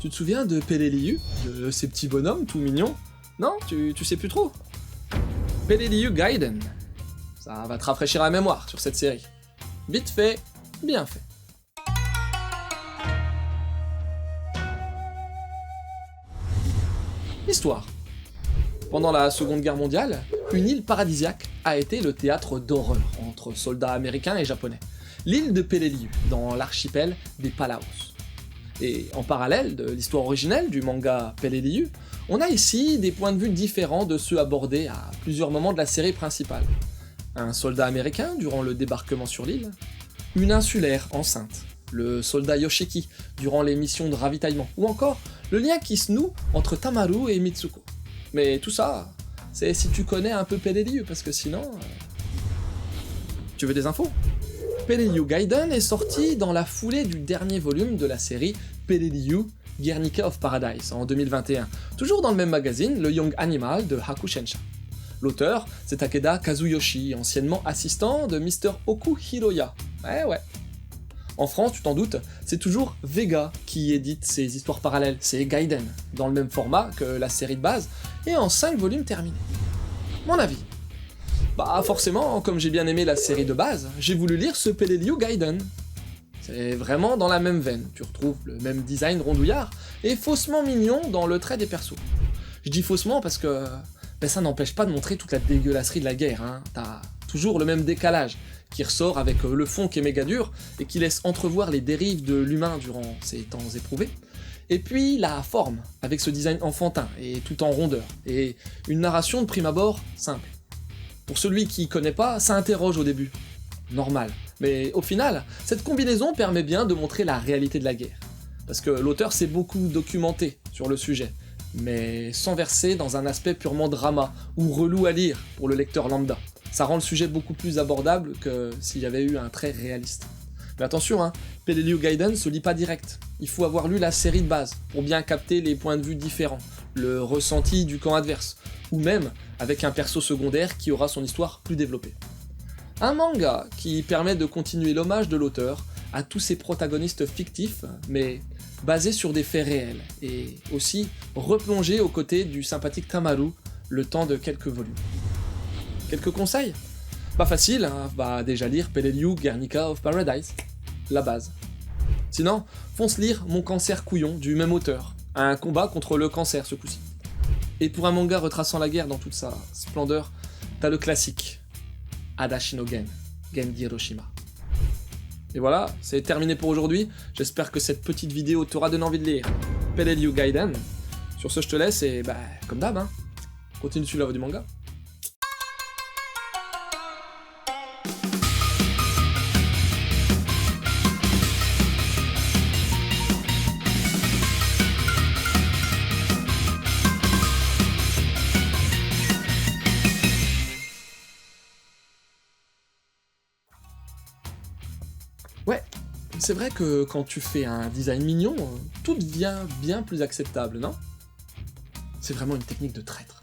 Tu te souviens de Peleliu, de ces petits bonhommes tout mignons? Non, tu sais plus trop? Peleliu Gaiden. Ça va te rafraîchir la mémoire sur cette série. Vite fait, bien fait. Histoire. Pendant la Seconde Guerre mondiale, une île paradisiaque a été le théâtre d'horreur entre soldats américains et japonais. L'île de Peleliu, dans l'archipel des Palaos. Et en parallèle de l'histoire originelle du manga Peleliu, on a ici des points de vue différents de ceux abordés à plusieurs moments de la série principale. Un soldat américain durant le débarquement sur l'île, une insulaire enceinte, le soldat Yoshiki durant les missions de ravitaillement, ou encore le lien qui se noue entre Tamaru et Mitsuko. Mais tout ça, c'est si tu connais un peu Peleliu, parce que sinon... Tu veux des infos? Peleliu Gaiden est sorti dans la foulée du dernier volume de la série Peleliu Guernica of Paradise en 2021, toujours dans le même magazine, le Young Animal de Hakusensha. L'auteur, c'est Takeda Kazuyoshi, anciennement assistant de Mr. Oku Hiroya. Ouais. En France, tu t'en doutes, c'est toujours Vega qui édite ces histoires parallèles, c'est Gaiden, dans le même format que la série de base, et en 5 volumes terminés. Mon avis? Bah forcément, comme j'ai bien aimé la série de base, j'ai voulu lire ce Peleliu Gaiden. C'est vraiment dans la même veine, tu retrouves le même design rondouillard, et faussement mignon dans le trait des persos. Je dis faussement parce que ça n'empêche pas de montrer toute la dégueulasserie de la guerre, hein. T'as toujours le même décalage, qui ressort avec le fond qui est méga dur, et qui laisse entrevoir les dérives de l'humain durant ces temps éprouvés. Et puis la forme, avec ce design enfantin, et tout en rondeur, et une narration de prime abord simple. Pour celui qui connaît pas, ça interroge au début. Normal. Mais au final, cette combinaison permet bien de montrer la réalité de la guerre. Parce que l'auteur s'est beaucoup documenté sur le sujet, mais sans verser dans un aspect purement drama, ou relou à lire pour le lecteur lambda. Ça rend le sujet beaucoup plus abordable que s'il y avait eu un trait réaliste. Mais attention, hein, Peleliu Gaiden se lit pas direct. Il faut avoir lu la série de base, pour bien capter les points de vue différents, le ressenti du camp adverse, ou même avec un perso secondaire qui aura son histoire plus développée. Un manga qui permet de continuer l'hommage de l'auteur à tous ses protagonistes fictifs, mais basés sur des faits réels, et aussi replonger aux côtés du sympathique Tamaru le temps de quelques volumes. Quelques conseils? Pas facile, hein, bah déjà lire Peleliu Guernica of Paradise, la base. Sinon, fonce lire Mon cancer couillon du même auteur, un combat contre le cancer ce coup-ci. Et pour un manga retraçant la guerre dans toute sa splendeur, t'as le classique, Adachi no Gen, Genji Hiroshima. Et voilà, c'est terminé pour aujourd'hui, j'espère que cette petite vidéo t'aura donné envie de lire Peleliu Gaiden. Sur ce je te laisse et comme d'hab, hein, continue de suivre la voie du manga. Ouais, c'est vrai que quand tu fais un design mignon, tout devient bien plus acceptable, non? C'est vraiment une technique de traître.